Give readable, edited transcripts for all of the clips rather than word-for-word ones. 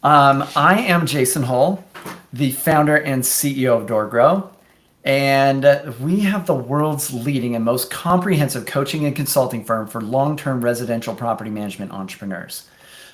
I am Jason Hull, the founder and CEO of DoorGrow, and we have the world's leading and most comprehensive coaching and consulting firm for long-term residential property management entrepreneurs.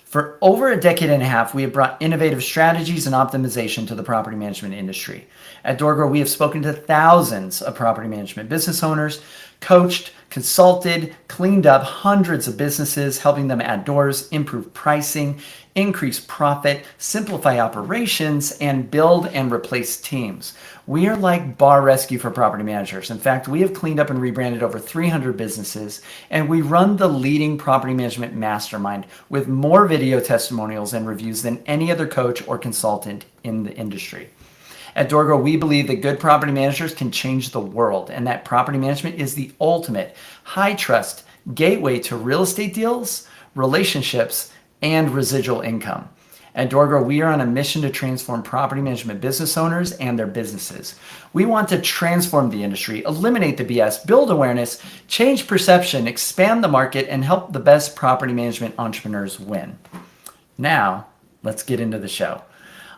For over a decade and a half, we have brought innovative strategies and optimization to the property management industry. At DoorGrow, we have spoken to thousands of property management business owners, coached, consulted, cleaned up hundreds of businesses, helping them add doors, improve pricing, increase profit, simplify operations, and build and replace teams. We are like bar rescue for property managers. In fact, we have cleaned up and rebranded over 300 businesses, and we run the leading property management mastermind with more video testimonials and reviews than any other coach or consultant in the industry. At DoorGrow, we believe that good property managers can change the world, and that property management is the ultimate high trust gateway to real estate deals, relationships, and residual income. At DoorGrow, we are on a mission to transform property management business owners and their businesses. We want to transform the industry, eliminate the BS, build awareness, change perception, expand the market, and help the best property management entrepreneurs win. Now, let's get into the show.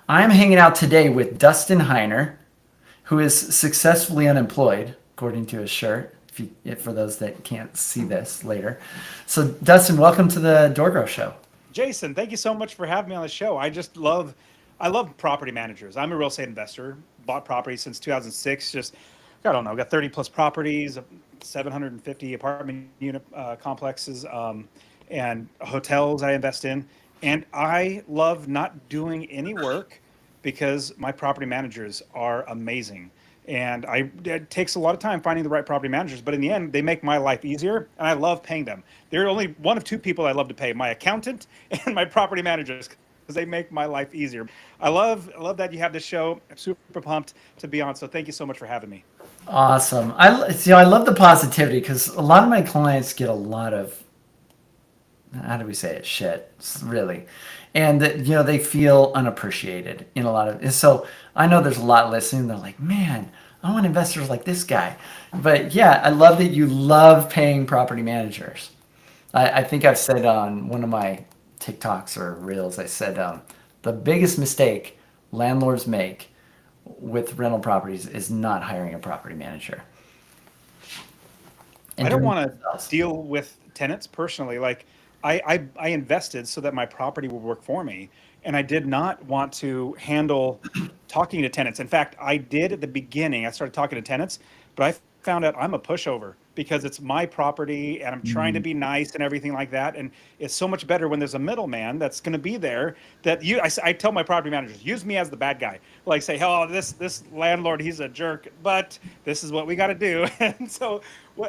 I'm hanging out today with Dustin Heiner, who is successfully unemployed, according to his shirt, for those that can't see this later. So, Dustin, welcome to the DoorGrow Show. Jason, thank you so much for having me on the show. I love property managers. I'm a real estate investor, bought property since 2006. I don't know, got 30 plus properties, 750 apartment unit complexes, and hotels I invest in. And I love not doing any work because my property managers are amazing. It takes a lot of time finding the right property managers, but in the end, they make my life easier, and I love paying them. They're only one of two people I love to pay: my accountant and my property managers, because they make my life easier. I love that you have this show. I'm super pumped to be on. So thank you so much for having me. Awesome. I love the positivity because a lot of my clients get a lot of, how do we say it, shit, really, and they feel unappreciated in a lot of. So I know there's a lot listening. They're like, man, I want investors like this guy. But yeah, I love that you love paying property managers. I think I've said on one of my TikToks or reels, I said the biggest mistake landlords make with rental properties is not hiring a property manager. And I don't doing it want themselves. to deal with tenants personally. Like I invested so that my property would work for me, and I did not want to handle talking to tenants. In fact, I did at the beginning. I started talking to tenants, but I found out I'm a pushover because it's my property and I'm trying to Mm, be nice and everything like that. And it's so much better when there's a middleman that's going to be there. I tell my property managers, use me as the bad guy. Like say, oh, this landlord, he's a jerk, but this is what we got to do. And so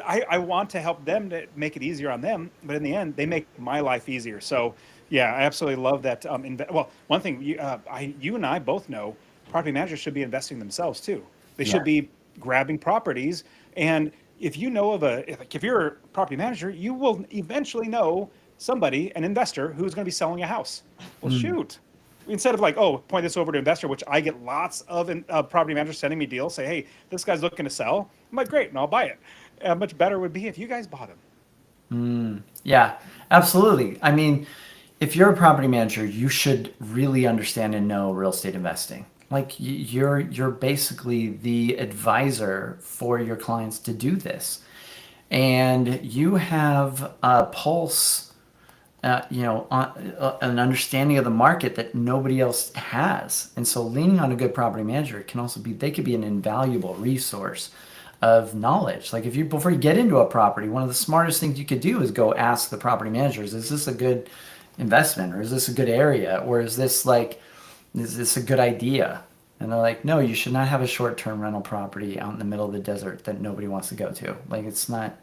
I want to help them to make it easier on them, but in the end, they make my life easier. So yeah, I absolutely love that. Well, one thing you and I both know, property managers should be investing themselves too. They yeah. should be grabbing properties. And if you know of if you're a property manager, you will eventually know somebody, an investor, who's going to be selling a house. Well, Mm. shoot. Instead of like, oh, point this over to investor, which I get lots of property managers sending me deals, say, hey, this guy's looking to sell. I'm like, great, and I'll buy it. Much better would be if you guys bought him. Yeah, absolutely. I mean, if you're a property manager, you should really understand and know real estate investing. Like you're basically the advisor for your clients to do this, and you have a pulse, an understanding of the market that nobody else has. And so, leaning on a good property manager can also be they could be an invaluable resource of knowledge. Like if you before you get into a property, one of the smartest things you could do is go ask the property managers, is this a good investment, or is this a good area, or is this a good idea? And they're like, no, you should not have a short-term rental property out in the middle of the desert that nobody wants to go to. Like it's not,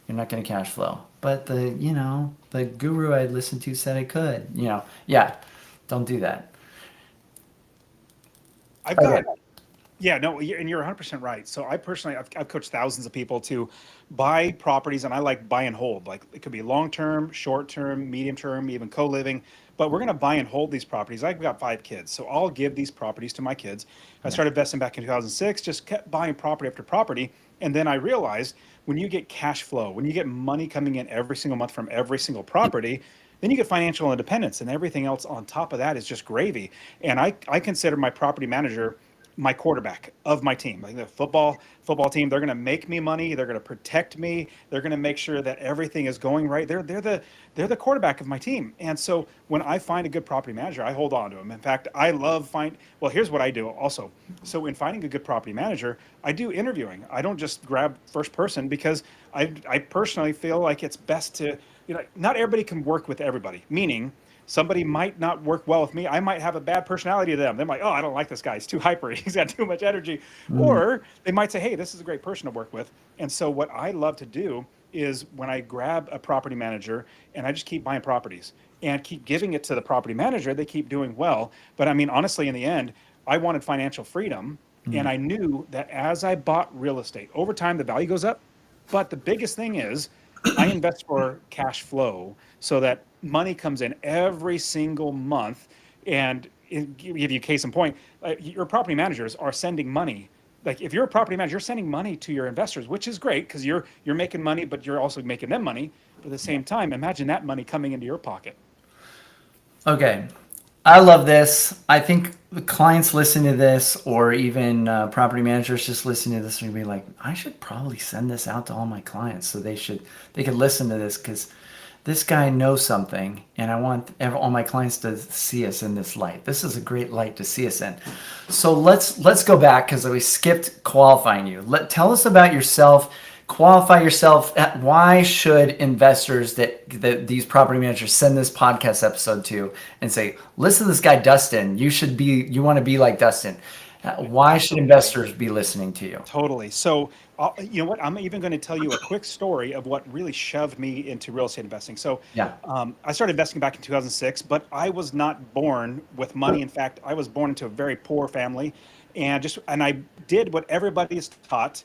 you're not going to cash flow. But the guru I listened to said I could. Yeah, don't do that. I've Okay. got Yeah, no, and you're 100% right. So I personally, I've coached thousands of people to buy properties, and I like buy and hold. Like it could be long term, short term, medium term, even co living. But we're going to buy and hold these properties. I've got 5 kids, so I'll give these properties to my kids. I Yeah. started investing back in 2006, just kept buying property after property. And then I realized when you get cash flow, when you get money coming in every single month from every single property, then you get financial independence, and everything else on top of that is just gravy. And I consider my property manager my quarterback of my team. Like the football team, they're going to make me money. They're going to protect me. They're going to make sure that everything is going right. They're the quarterback of my team. And so when I find a good property manager, I hold on to them. In fact, I love find. Well, here's what I do also. So in finding a good property manager, I do interviewing. I don't just grab first person because I personally feel like it's best to, not everybody can work with everybody. Meaning somebody might not work well with me. I might have a bad personality to them. They're like, oh, I don't like this guy. He's too hyper. He's got too much energy. Mm. Or they might say, hey, this is a great person to work with. And so what I love to do is when I grab a property manager and I just keep buying properties and keep giving it to the property manager, they keep doing well. But I mean, honestly, in the end, I wanted financial freedom. And I knew that as I bought real estate, over time, the value goes up. But the biggest thing is I invest for cash flow so that money comes in every single month. And give you a case in point, your property managers are sending money. Like if you're a property manager, you're sending money to your investors, which is great because you're making money, but you're also making them money. But at the same time, imagine that money coming into your pocket. Okay. I love this. I think the clients listening to this, or even property managers just listening to this, are gonna be like, I should probably send this out to all my clients so they could listen to this because this guy knows something, and I want all my clients to see us in this light. This is a great light to see us in. So let's go back because we skipped qualifying you. Tell us about yourself. Qualify yourself. Why should investors that these property managers send this podcast episode to and say, listen to this guy Dustin, you want to be like Dustin? Why should investors be listening to you? Totally. So, you know what? I'm even going to tell you a quick story of what really shoved me into real estate investing. So, Yeah. I started investing back in 2006, but I was not born with money. In fact, I was born into a very poor family, and I did what everybody's taught.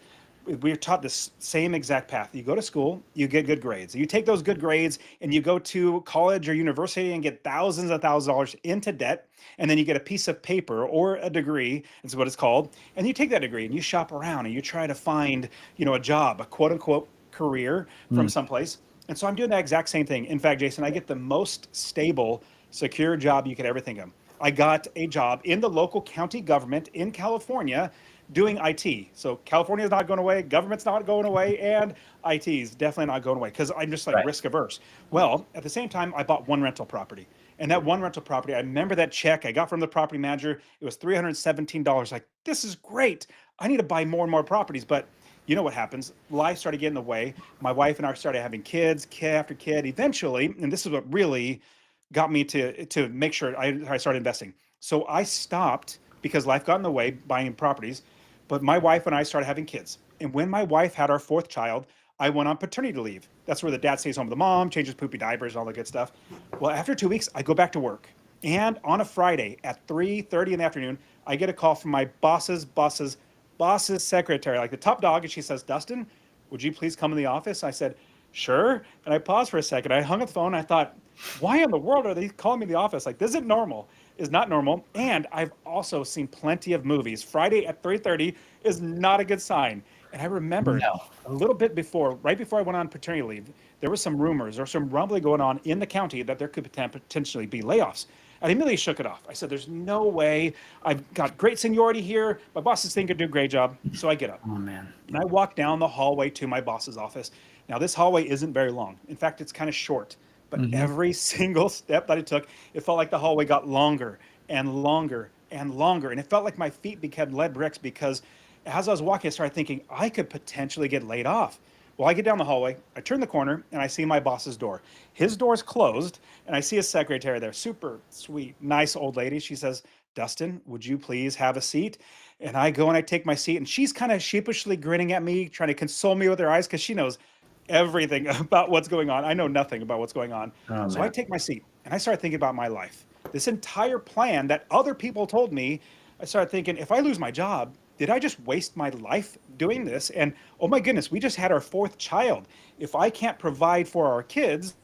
We're taught this same exact path. You go to school, you get good grades. You take those good grades and you go to college or university and get thousands and thousands of dollars into debt. And then you get a piece of paper or a degree, is what it's called. And you take that degree and you shop around and you try to find, a job, a quote unquote career from Mm. someplace. And so I'm doing that exact same thing. In fact, Jason, I get the most stable, secure job you could ever think of. I got a job in the local county government in California doing IT. So California is not going away, government's not going away, and IT is definitely not going away because I'm just like Right. risk averse. Well, at the same time, I bought one rental property. And that one rental property, I remember that check I got from the property manager. It was $317. Like, this is great. I need to buy more and more properties. But you know what happens? Life started getting in the way. My wife and I started having kids, kid after kid. Eventually, and this is what really got me to make sure I started investing. So I stopped because life got in the way buying properties. But my wife and I started having kids. And when my wife had our fourth child, I went on paternity leave. That's where the dad stays home with the mom, changes poopy diapers, all that good stuff. Well, after 2 weeks, I go back to work. And on a Friday at 3:30 in the afternoon, I get a call from my boss's secretary, like the top dog, and she says, Dustin, would you please come in the office? I said, sure. And I paused for a second. I hung up the phone. I thought, why in the world are they calling me in the office? Like, this isn't normal. Is not normal. And I've also seen plenty of movies. Friday at 3:30 is not a good sign. And I remembered No. a little bit before, right before I went on paternity leave, there was some rumors or some rumbling going on in the county that there could potentially be layoffs. I immediately shook it off. I said, there's no way. I've got great seniority here. My bosses think I do a great job. So I get up. Oh man. And I walk down the hallway to my boss's office. Now, this hallway isn't very long. In fact, it's kind of short. But Mm-hmm. every single step that I took, it felt like the hallway got longer and longer and longer. And it felt like my feet became lead bricks because as I was walking, I started thinking I could potentially get laid off. Well, I get down the hallway, I turn the corner, and I see my boss's door. His door's closed, and I see his secretary there, super sweet, nice old lady. She says, Dustin, would you please have a seat? And I go and I take my seat, and she's kind of sheepishly grinning at me, trying to console me with her eyes because she knows everything about what's going on. I know nothing about what's going on. Oh So I man. take my seat, and I start thinking about my life. This entire plan that other people told me, I started thinking, if I lose my job, did I just waste my life doing this? And oh my goodness, we just had our fourth child. If I can't provide for our kids,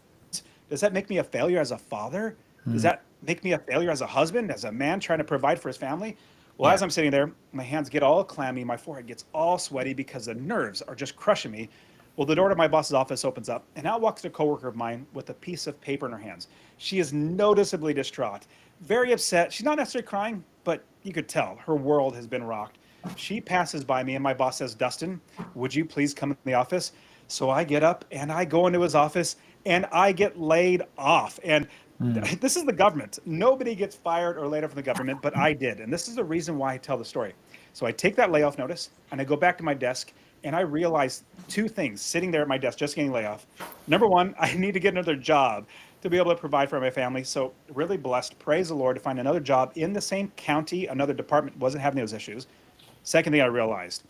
does that make me a failure as a father? Does Mm. that make me a failure as a husband, as a man trying to provide for his family? Well, Yeah. as I'm sitting there, my hands get all clammy, my forehead gets all sweaty because the nerves are just crushing me. Well, the door to my boss's office opens up, and out walks a coworker of mine with a piece of paper in her hands. She is noticeably distraught, very upset. She's not necessarily crying, but you could tell her world has been rocked. She passes by me, and my boss says, Dustin, would you please come in the office? So I get up and I go into his office and I get laid off. And Mm. this is the government. Nobody gets fired or laid off from the government, but I did. And this is the reason why I tell the story. So I take that layoff notice and I go back to my desk and I realize two things sitting there at my desk, just getting laid off. Number one, I need to get another job to be able to provide for my family. So really blessed, praise the Lord, to find another job in the same county, another department wasn't having those issues. Second thing I realized,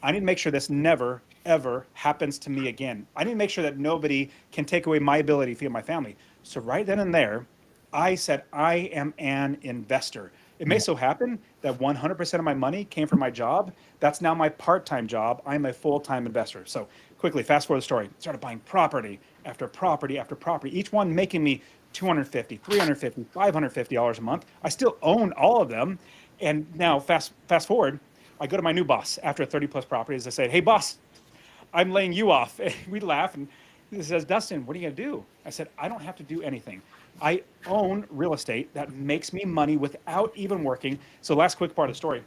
I need to make sure this never, ever happens to me again. I need to make sure that nobody can take away my ability to feed my family. So right then and there, I said, I am an investor. It may Yeah. so happen that 100% of my money came from my job. That's now my part-time job. I'm a full-time investor. So quickly, fast forward the story. Started buying property after property after property, each one making me $250, $350, $550 a month. I still own all of them. And now fast forward, I go to my new boss after 30 plus properties. I say, hey boss, I'm laying you off. We laugh and he says, Dustin, what are you going to do? I said, I don't have to do anything. I own real estate that makes me money without even working. So last quick part of the story.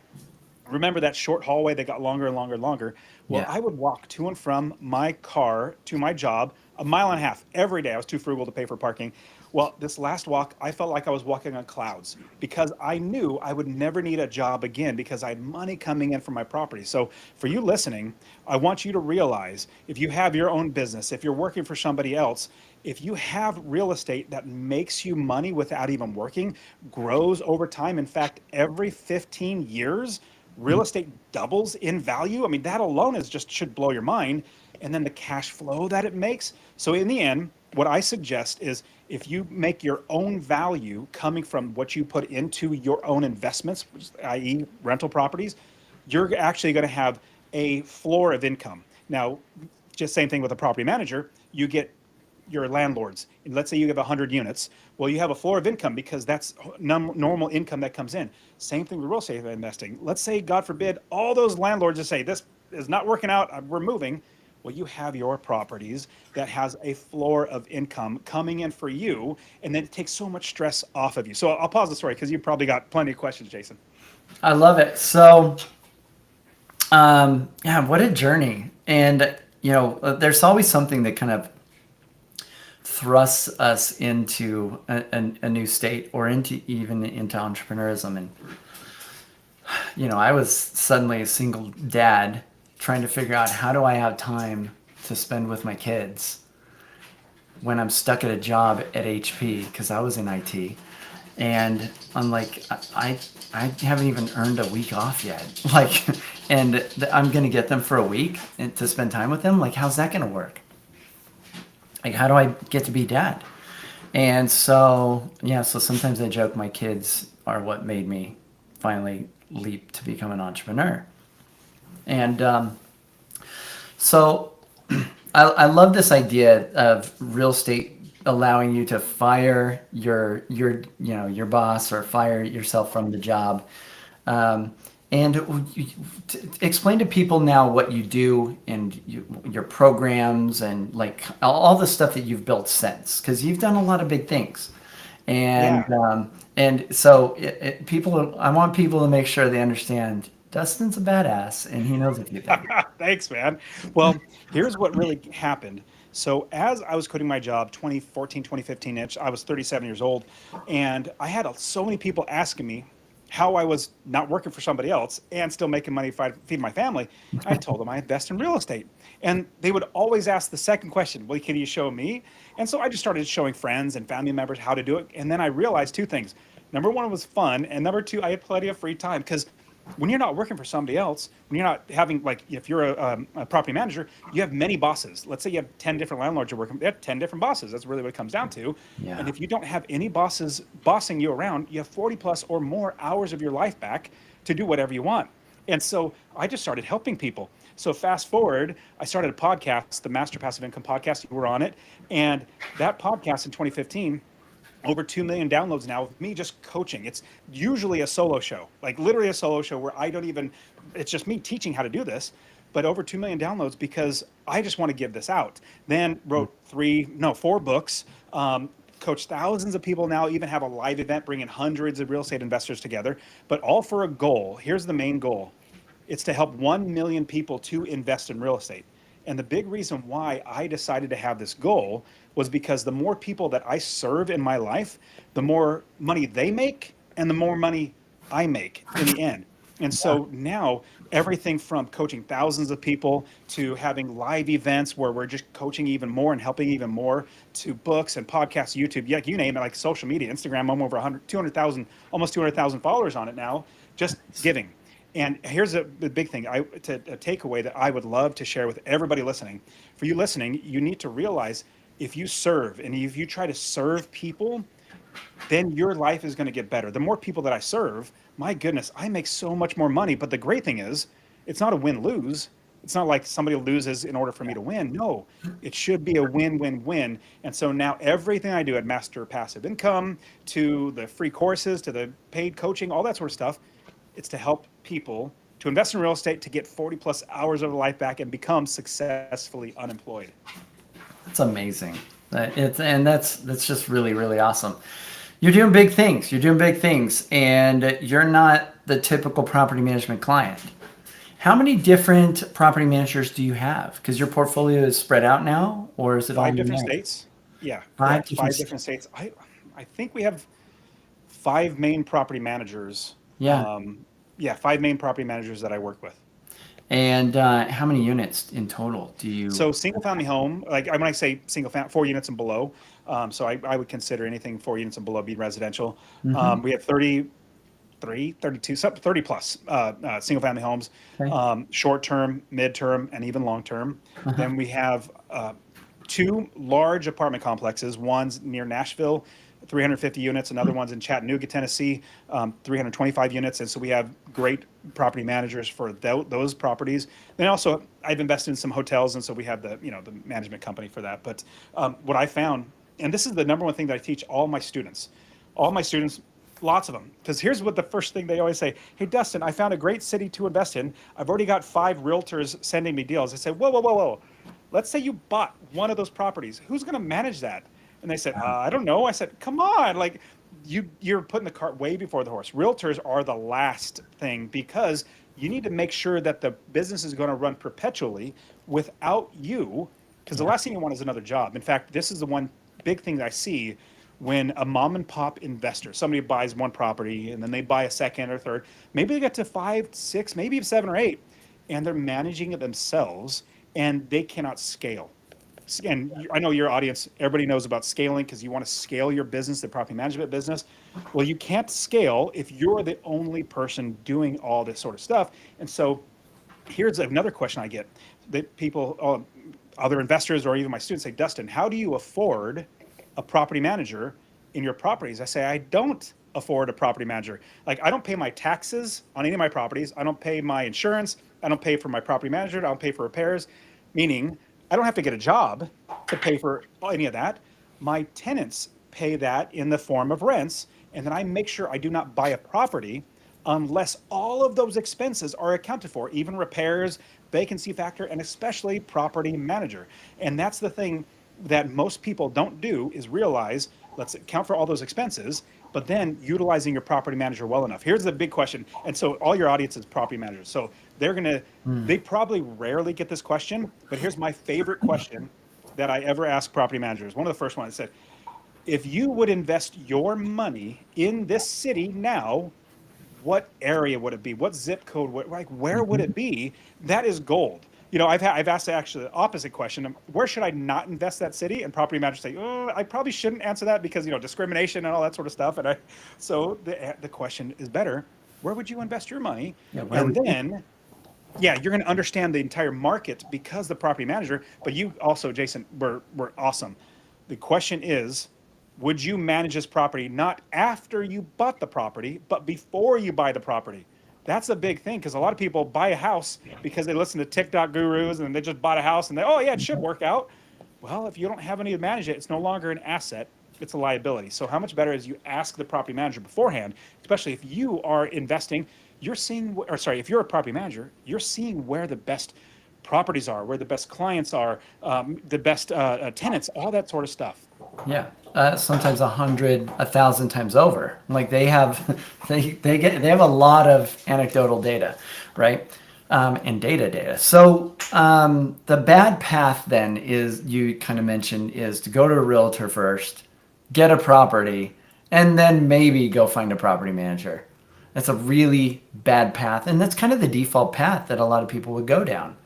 Remember that short hallway that got longer and longer and longer? Well, Yeah. I would walk to and from my car to my job a mile and a half every day. I was too frugal to pay for parking. Well, this last walk, I felt like I was walking on clouds because I knew I would never need a job again because I had money coming in from my property. So for you listening, I want you to realize if you have your own business, if you're working for somebody else, if you have real estate that makes you money without even working, grows over time. In fact, every 15 years, real estate doubles in value. I mean, that alone is just should blow your mind. And then the cash flow that it makes. So in the end, what I suggest is if you make your own value coming from what you put into your own investments, i.e. rental properties, you're actually going to have a floor of income. Now, just same thing with a property manager, you get your landlords. And let's say you have 100 units. Well, you have a floor of income because that's normal income that comes in. Same thing with real estate investing. Let's say, God forbid, all those landlords just say, this is not working out, we're moving. Well, you have your properties that has a floor of income coming in for you, and then it takes so much stress off of you. So I'll pause the story because you've probably got plenty of questions, Jason. I love it. So, yeah, what a journey. And, there's always something that kind of thrusts us into a new state or into entrepreneurism. And, I was suddenly a single dad trying to figure out how do I have time to spend with my kids when I'm stuck at a job at HP because I was in IT. And I'm like, I haven't even earned a week off yet. Like, and I'm going to get them for a week and to spend time with them. Like, how's that going to work? Like, how do I get to be dad? And so, yeah, so sometimes I joke my kids are what made me finally leap to become an entrepreneur. And so I love this idea of real estate allowing you to fire your boss or fire yourself from the job. And explain to people now what you do and your programs and like all the stuff that you've built since, because you've done a lot of big things. Yeah. And so I want people to make sure they understand Dustin's a badass and he knows a few things. Thanks, man. Well, here's what really happened. So as I was quitting my job 2014, 2015-ish, I was 37 years old, and I had so many people asking me how I was not working for somebody else and still making money to feed my family. I told them I invest in real estate. And they would always ask the second question, well, can you show me? And so I just started showing friends and family members how to do it. And then I realized two things. Number one, it was fun. And number two, I had plenty of free time because when you're not working for somebody else, when you're not having, like, if you're a property manager, you have many bosses. Let's say you have 10 different landlords you're working with. They have 10 different bosses. That's really what it comes down to. Yeah. And if you don't have any bosses bossing you around, you have 40 plus or more hours of your life back to do whatever you want. And so I just started helping people. So fast forward, I started a podcast, the Master Passive Income Podcast. You were on it. And that podcast in 2015, over 2 million downloads now with me just coaching. It's usually a solo show, like literally a solo show where it's just me teaching how to do this. but over 2 million downloads because I just want to give this out. Then wrote 4 books, coached thousands of people now, even have a live event bringing hundreds of real estate investors together, but all for a goal. Here's the main goal. It's to help 1 million people to invest in real estate. And the big reason why I decided to have this goal was because the more people that I serve in my life, the more money they make and the more money I make in the end. And so now everything from coaching thousands of people to having live events where we're just coaching even more and helping even more, to books and podcasts, YouTube, yeah, you name it, like social media, Instagram, I'm over 200,000, almost 200,000 followers on it now, just giving. And here's the big thing, a takeaway that I would love to share with everybody listening. For you listening, you need to realize if you serve and if you try to serve people, then your life is going to get better. The more people that I serve, my goodness, I make so much more money. But the great thing is, it's not a win-lose. It's not like somebody loses in order for me to win. No, it should be a win-win-win. And so now everything I do at Master Passive Income, to the free courses, to the paid coaching, all that sort of stuff, it's to help people to invest in real estate, to get 40 plus hours of their life back and become successfully unemployed. That's amazing. That's just really, really awesome. You're doing big things. You're doing big things, and you're not the typical property management client. How many different property managers do you have? Because your portfolio is spread out now, or is it all 5 different states? Yeah, Five five different states. I think we have 5 main property managers. Yeah. Yeah, 5 main property managers that I work with. And how many units in total do you? So single family home, like when I say single family, 4 units and below. So I would consider anything 4 units and below being residential. We have 33, 32, 30 plus single family homes, Okay. short term, mid term, and even long term. Then we have 2 large apartment complexes. One's near Nashville, 350 units. Another one's in Chattanooga, Tennessee, 325 units. And so we have great property managers for those properties. Then also I've invested in some hotels, and so we have the management company for that. But what I found, and this is the number one thing that I teach all my students, lots of them, because here's what the first thing they always say: hey, Dustin, I found a great city to invest in. I've already got 5 realtors sending me deals. I say, whoa. Let's say you bought one of those properties. Who's going to manage that? And they said, I don't know. I said, come on, like you're putting the cart way before the horse. Realtors are the last thing, because you need to make sure that the business is going to run perpetually without you, because the last thing you want is another job. In fact, this is the one big thing that I see when a mom and pop investor, somebody buys one property and then they buy a second or third, maybe they get to 5, 6, maybe 7 or 8, and they're managing it themselves and they cannot scale. And I know your audience, everybody knows about scaling, because you want to scale your business, the property management business. Well, you can't scale if you're the only person doing all this sort of stuff. And so here's another question I get that people, other investors or even my students say, Dustin, how do you afford a property manager in your properties? I say, I don't afford a property manager. Like, I don't pay my taxes on any of my properties. I don't pay my insurance. I don't pay for my property manager. I don't pay for repairs, meaning I don't have to get a job to pay for any of that. My tenants pay that in the form of rents. And then I make sure I do not buy a property unless all of those expenses are accounted for, even repairs, vacancy factor, and especially property manager. And that's the thing that most people don't do, is realize, let's account for all those expenses, but then utilizing your property manager well enough. Here's the big question. And so all your audience is property managers. So they probably rarely get this question, but here's my favorite question that I ever ask property managers. One of the first ones, I said, if you would invest your money in this city now, what area would it be? What zip code? Where would it be? That is gold. I've asked actually the opposite question. Where should I not invest that city? And property managers say, I probably shouldn't answer that because, discrimination and all that sort of stuff. And so the question is better. Where would you invest your money? Yeah, and then, you're going to understand the entire market because the property manager, but you also, Jason, were awesome. The question is, would you manage this property not after you bought the property, but before you buy the property? That's a big thing, because a lot of people buy a house because they listen to TikTok gurus and they just bought a house and it should work out. Well, if you don't have any to manage it, it's no longer an asset, it's a liability. So how much better is you ask the property manager beforehand, especially if you are investing, if you're a property manager, you're seeing where the best properties are, where the best clients are, the best tenants, all that sort of stuff. Yeah. Sometimes 100, 1,000 times over. Like they have, they have a lot of anecdotal data, right? And data. So the bad path then is, you kind of mentioned, is to go to a realtor first, get a property, and then maybe go find a property manager. That's a really bad path, and that's kind of the default path that a lot of people would go down,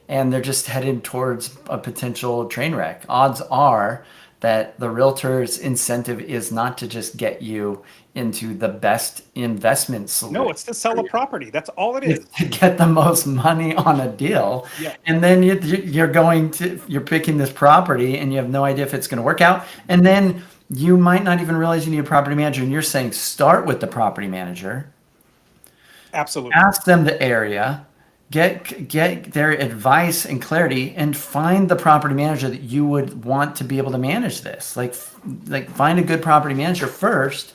and they're just headed towards a potential train wreck. Odds are that the realtor's incentive is not to just get you into the best investment No, solution. it's to sell a property. That's all it It's is. to get the most money on a deal. Yeah. And then you're picking this property and you have no idea if it's going to work out. And then you might not even realize you need a property manager. And you're saying start with the property manager, Absolutely. ask them the area, get their advice and clarity, and find the property manager that you would want to be able to manage this. Like find a good property manager first,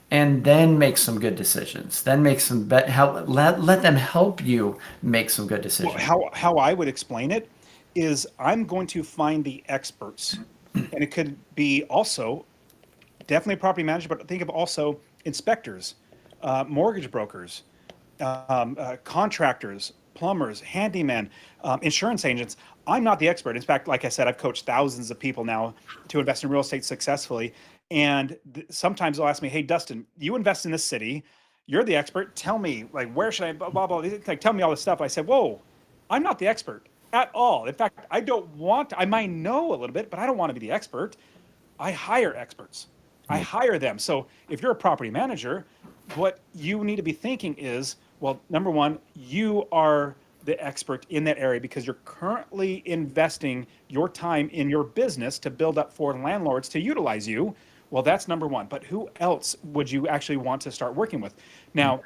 and then make some good decisions. Then make some let them help you make some good decisions. How I would explain it is I'm going to find the experts, and it could be also definitely a property manager, but think of also inspectors, mortgage brokers, contractors, plumbers, handymen, insurance agents. I'm not the expert. In fact, like I said, I've coached thousands of people now to invest in real estate successfully. And sometimes they'll ask me, "Hey, Dustin, you invest in this city. You're the expert. Tell me, like, where should I, blah, blah, blah." Like, tell me all this stuff. I said, "Whoa, I'm not the expert at all. In fact, I don't want, I might know a little bit, but I don't want to be the expert. I hire experts. I hire them." So if you're a property manager, what you need to be thinking is, well, number one, you are the expert in that area because you're currently investing your time in your business to build up for landlords to utilize you. Well, that's number one. But who else would you actually want to start working with? Now,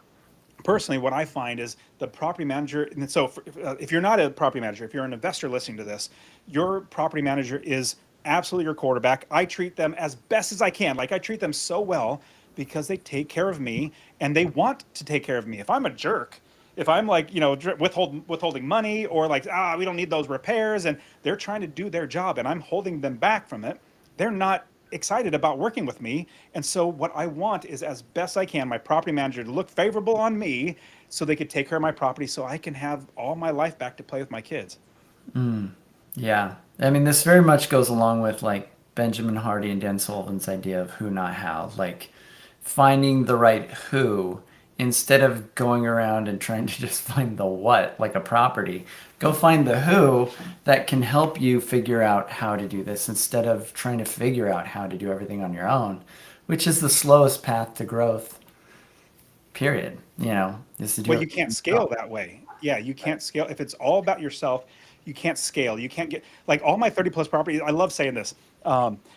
personally, what I find is the property manager. And so if you're not a property manager, if you're an investor listening to this, your property manager is absolutely your quarterback. I treat them as best as I can. Like I treat them so well because they take care of me and they want to take care of me. If I'm a jerk, if I'm like, withholding money, or like, we don't need those repairs, and they're trying to do their job and I'm holding them back from it, they're not excited about working with me. And so what I want is, as best I can, my property manager to look favorable on me so they could take care of my property so I can have all my life back to play with my kids. Yeah. I mean, this very much goes along with like Benjamin Hardy and Dan Sullivan's idea of who, not how. Like finding the right who instead of going around and trying to just find the what, like a property. Go find the who that can help you figure out how to do this instead of trying to figure out how to do everything on your own, which is the slowest path to growth, period. Is to do Well, you it can't scale yourself. that way. Yeah, you can't scale. If it's all about yourself, you can't scale. You can't get, like, all my 30 plus properties. I love saying this.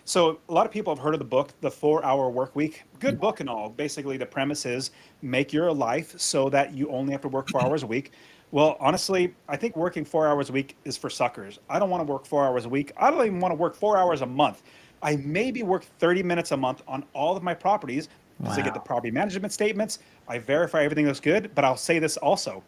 So a lot of people have heard of the book, The 4 Hour Work Week. Good book and all. Basically, the premise is make your life so that you only have to work 4 hours a week. Well, honestly, I think working 4 hours a week is for suckers. I don't want to work 4 hours a week. I don't even want to work 4 hours a month. I maybe work 30 minutes a month on all of my properties because I get the Wow. property management statements. I verify everything looks good. But I'll say this also.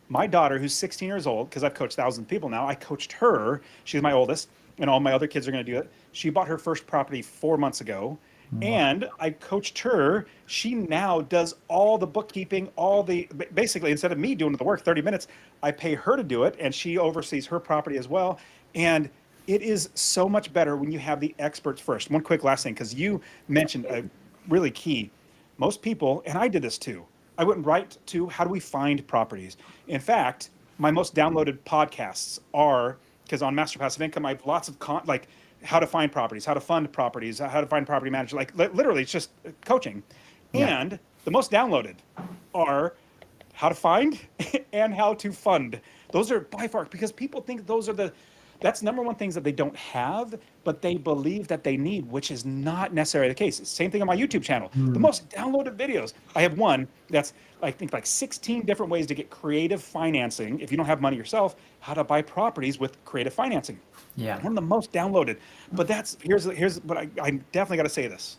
My daughter, who's 16 years old, because I've coached thousands of people now, I coached her. She's my oldest, and all my other kids are going to do it. She bought her first property 4 months ago, and I coached her. She now does all the bookkeeping, basically, instead of me doing the work 30 minutes, I pay her to do it, and she oversees her property as well. And it is so much better when you have the experts first. One quick last thing, because you mentioned a really key. Most people, and I did this too, I went right to how do we find properties. In fact, my most downloaded podcasts are, because on Master Passive Income, I have lots of like how to find properties, how to fund properties, how to find property managers. Like literally, it's just coaching. Yeah. And the most downloaded are how to find and how to fund. Those are by far, because people think that's number one things that they don't have, but they believe that they need, which is not necessarily the case. Same thing on my YouTube channel. The most downloaded videos, I have one that's, I think, like 16 different ways to get creative financing if you don't have money yourself, how to buy properties with creative financing. Yeah. One of the most downloaded. But here's but I definitely got to say this.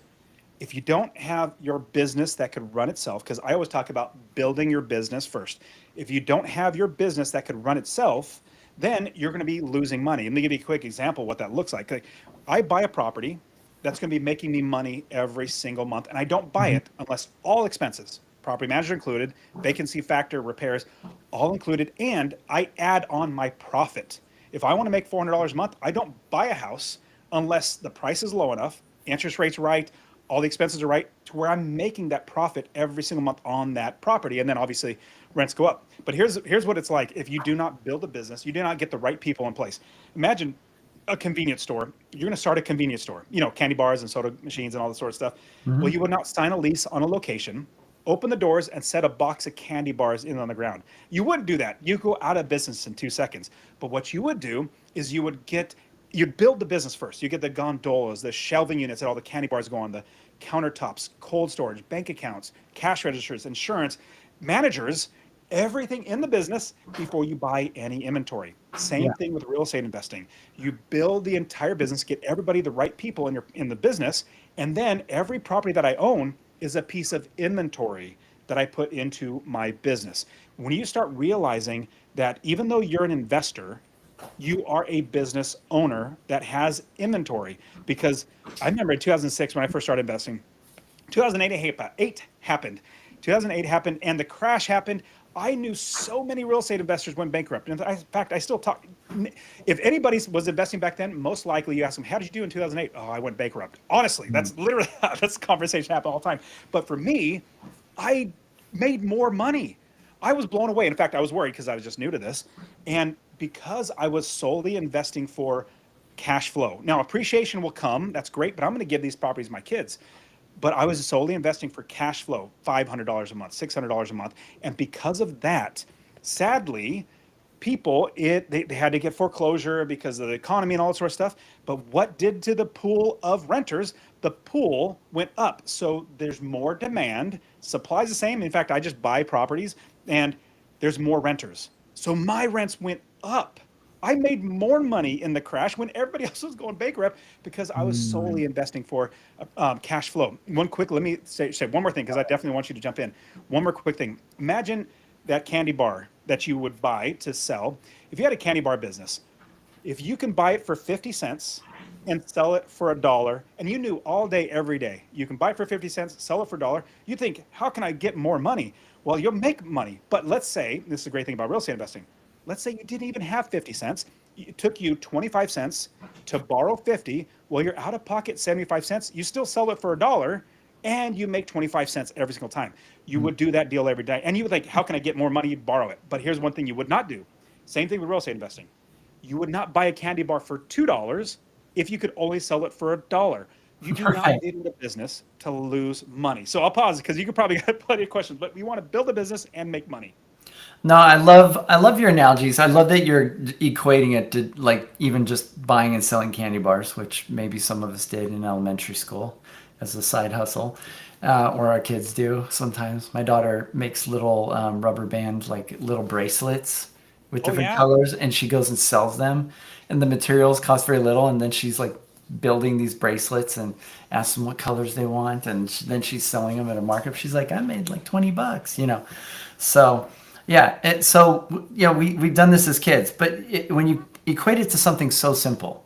If you don't have your business that could run itself, because I always talk about building your business first. If you don't have your business that could run itself, then you're going to be losing money. Let me give you a quick example of what that looks like. Like, I buy a property that's going to be making me money every single month, and I don't buy Mhm. it unless all expenses, property manager included, vacancy factor, repairs, all included, and I add on my profit. If I want to make $400 a month, I don't buy a house unless the price is low enough, interest rates right, all the expenses are right, to where I'm making that profit every single month on that property. And then obviously rents go up. But here's what it's like if you do not build a business, you do not get the right people in place. Imagine a convenience store. You're going to start a convenience store, candy bars and soda machines and all this sort of stuff. Well, Mhm. you would not sign a lease on a location, open the doors, and set a box of candy bars in on the ground. You wouldn't do that. You go out of business in 2 seconds. But what you would do is you'd build the business first. You get the gondolas, the shelving units that all the candy bars go on, the countertops, cold storage, bank accounts, cash registers, insurance, managers, everything in the business before you buy any inventory. Same Yeah. thing with real estate investing. You build the entire business, get everybody the right people in the business, and then every property that I own is a piece of inventory that I put into my business. When you start realizing that even though you're an investor, you are a business owner that has inventory. Because I remember in 2006 when I first started investing, 2008 happened. 2008 happened, and the crash happened. I knew so many real estate investors went bankrupt. In fact, I still talk. If anybody was investing back then, most likely you ask them, "How did you do in 2008?" "Oh, I went bankrupt." Honestly, Mm. that's literally that's a conversation happen all the time. But for me, I made more money. I was blown away. In fact, I was worried because I was just new to this, and because I was solely investing for cash flow. Now, appreciation will come. That's great, but I'm going to give these properties to my kids. But I was solely investing for cash flow, $500 a month, $600 a month. And because of that, sadly, they had to get foreclosure because of the economy and all that sort of stuff. But what did to the pool of renters? The pool went up. So there's more demand, supply's the same. In fact, I just buy properties and there's more renters. So my rents went up. I made more money in the crash when everybody else was going bankrupt because I was Mm. solely investing for cash flow. Let me say one more thing because I definitely want you to jump in. One more quick thing. Imagine that candy bar that you would buy to sell. If you had a candy bar business, if you can buy it for 50 cents and sell it for $1, and you knew all day, every day, you can buy it for 50 cents, sell it for $1, you think, how can I get more money? Well, you'll make money. But let's say, this is a great thing about real estate investing. Let's say you didn't even have 50 cents. It took you 25 cents to borrow 50. Well, you're out of pocket 75 cents. You still sell it for $1 and you make 25 cents every single time. You Mm. would do that deal every day. And you would like, how can I get more money? You'd borrow it. But here's one thing you would not do. Same thing with real estate investing. You would not buy a candy bar for $2 if you could only sell it for $1. You do not Right. get into business to lose money. So I'll pause because you could probably get plenty of questions, but we want to build a business and make money. No, I love your analogies. I love that you're equating it to like even just buying and selling candy bars, which maybe some of us did in elementary school as a side hustle, or our kids do sometimes. My daughter makes little rubber band like little bracelets with Oh, different yeah. colors, and she goes and sells them, and the materials cost very little, and then she's like building these bracelets and asks them what colors they want, and then she's selling them at a markup. She's like, I made like $20. So, yeah. We've done this as kids, but when you equate it to something so simple,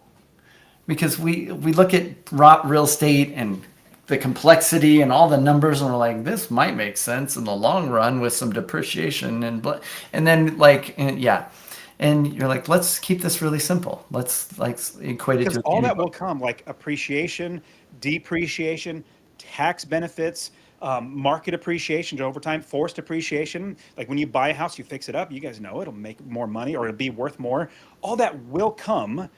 because we look at real estate and the complexity and all the numbers, and we're like, this might make sense in the long run with some depreciation and then yeah, and you're like, let's keep this really simple. Let's like equate it Because to a all candy that bar. will come like appreciation, depreciation, tax benefits, market appreciation over time, forced appreciation. Like when you buy a house, you fix it up, you guys know it'll make more money or it'll be worth more. All that will come,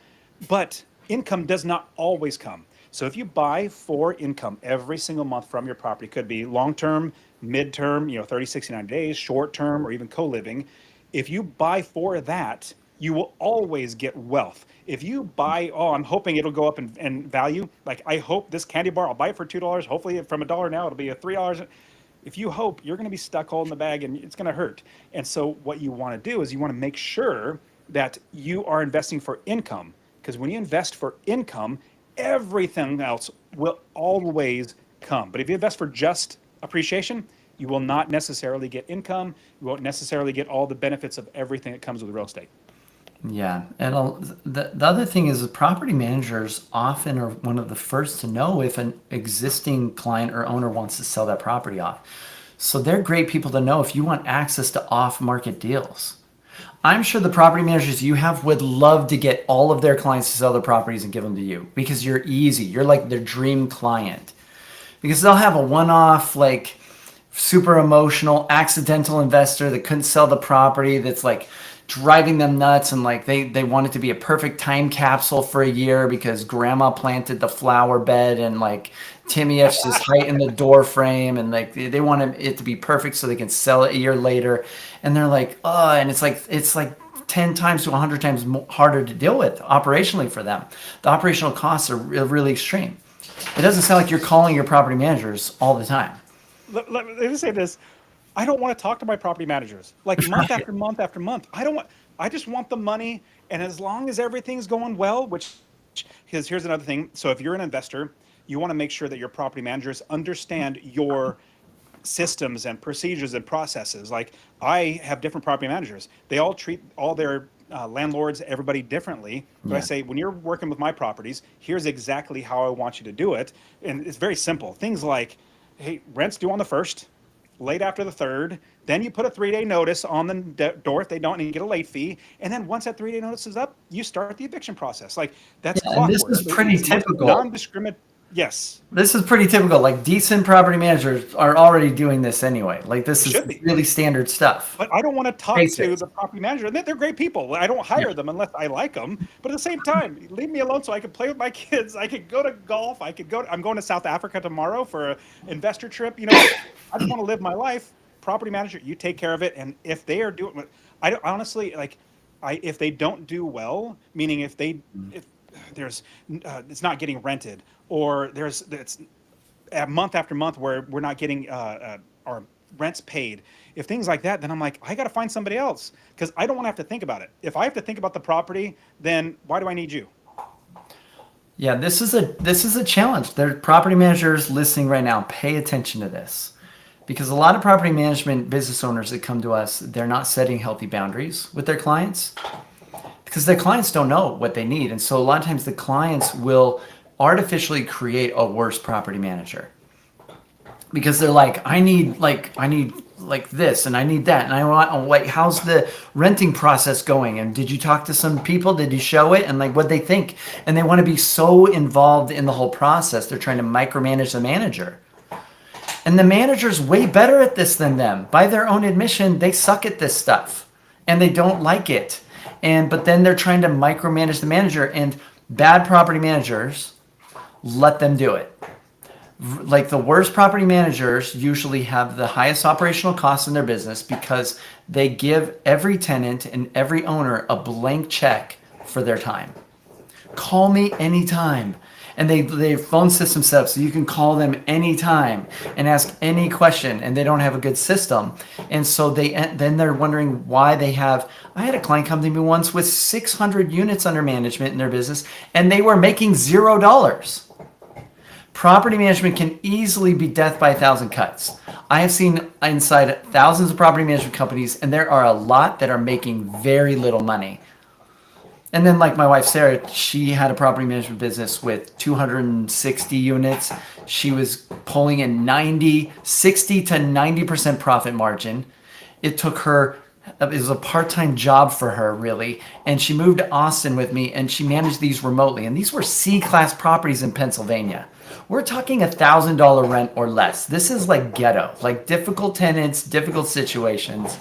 but income does not always come. So if you buy for income every single month from your property, could be long term, mid term, 30, 60, 90 days, short term, or even co living. If you buy for that, you will always get wealth. If you buy, oh, I'm hoping it'll go up in value. Like I hope this candy bar, I'll buy it for $2. Hopefully from $1 now, it'll be a $3. If you hope, you're going to be stuck holding the bag and it's going to hurt. And so what you want to do is you want to make sure that you are investing for income. Because when you invest for income, everything else will always come. But if you invest for just appreciation, you will not necessarily get income. You won't necessarily get all the benefits of everything that comes with real estate. Yeah, and the other thing is the property managers often are one of the first to know if an existing client or owner wants to sell that property off. So they're great people to know if you want access to off-market deals. I'm sure the property managers you have would love to get all of their clients to sell their properties and give them to you because you're easy. You're like their dream client. Because they'll have a one-off, like super emotional accidental investor that couldn't sell the property that's like driving them nuts, and like they want it to be a perfect time capsule for a year because grandma planted the flower bed and like Timmy etched his height in the door frame, and like they want it to be perfect so they can sell it a year later. And they're like, oh, and it's like 10 times to 100 times harder to deal with operationally for them. The operational costs are really extreme. It doesn't sound like you're calling your property managers all the time. Let me say this. I don't want to talk to my property managers like month after month after month. I just want the money. And as long as everything's going well, because here's another thing. So if you're an investor, you want to make sure that your property managers understand your systems and procedures and processes. Like I have different property managers. They all treat all their landlords, everybody differently. But I Yeah. say, when you're working with my properties, here's exactly how I want you to do it. And it's very simple. Things like, hey, rent's due on the first, late after the third. Then you put a 3-day notice on the door if they don't, and you get a late fee. And then once that 3-day notice is up, you start the eviction process. Like that's Yeah, and this clockwork. is pretty It's most typical. non-discriminate. Yes, This is pretty typical. Like decent property managers are already doing this anyway. Like this is should be. really standard stuff. But I don't want to talk to Basics. the property manager. They're great people. I don't Yeah. hire them unless I like them. But at the same time, leave me alone so I can play with my kids. I could go to golf. I'm going to South Africa tomorrow for an investor trip. I just want to live my life. Property manager, you take care of it. And if they are doing, I don't, honestly like, if they don't do well, meaning if there's, it's not getting rented, or it's month after month where we're not getting our rents paid. If things like that, then I'm like, I got to find somebody else because I don't want to have to think about it. If I have to think about the property, then why do I need you? Yeah, this is a challenge. There are property managers listening right now. Pay attention to this. Because a lot of property management business owners that come to us, they're not setting healthy boundaries with their clients because their clients don't know what they need. And so a lot of times the clients will artificially create a worse property manager because they're like, I need like this and I need that. And I want, like, how's the renting process going? And did you talk to some people? Did you show it? And like what they think? And they want to be so involved in the whole process. They're trying to micromanage the manager. And the manager's way better at this than them. By their own admission, they suck at this stuff and they don't like it. But then they're trying to micromanage the manager, and bad property managers let them do it. Like the worst property managers usually have the highest operational costs in their business because they give every tenant and every owner a blank check for their time. Call me anytime. And they phone system set up so you can call them anytime and ask any question, and they don't have a good system. And so then they're wondering why they have. I had a client come to me once with 600 units under management in their business, and they were making $0. Property management can easily be death by a thousand cuts. I have seen inside thousands of property management companies, and there are a lot that are making very little money. And then like my wife, Sarah, she had a property management business with 260 units. She was pulling in 60 to 90% profit margin. It took her, it was a part-time job for her really. And she moved to Austin with me, and she managed these remotely. And these were C-class properties in Pennsylvania. We're talking $1,000 rent or less. This is like ghetto, like difficult tenants, difficult situations.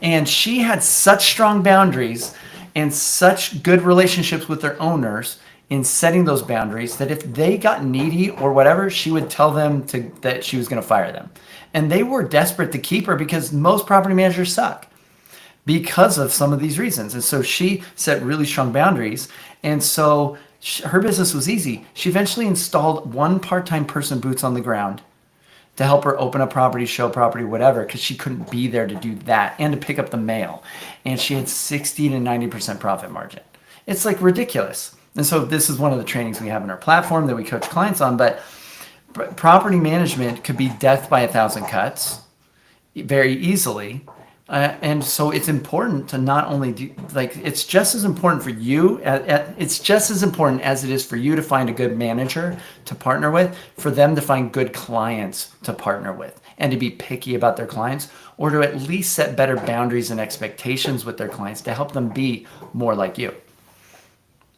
And she had such strong boundaries and such good relationships with their owners in setting those boundaries that if they got needy or whatever, she would tell them that she was going to fire them. And they were desperate to keep her because most property managers suck because of some of these reasons. And so she set really strong boundaries. And so her business was easy. She eventually installed one part-time person, boots on the ground, to help her open a property, show property, whatever, because she couldn't be there to do that and to pick up the mail. And she had 60 to 90% profit margin. It's like ridiculous. And so this is one of the trainings we have in our platform that we coach clients on. But property management could be death by a thousand cuts very easily. And so it's important to not only do, like, it's just as important for you, it's just as important as it is for you to find a good manager to partner with, for them to find good clients to partner with and to be picky about their clients, or to at least set better boundaries and expectations with their clients to help them be more like you.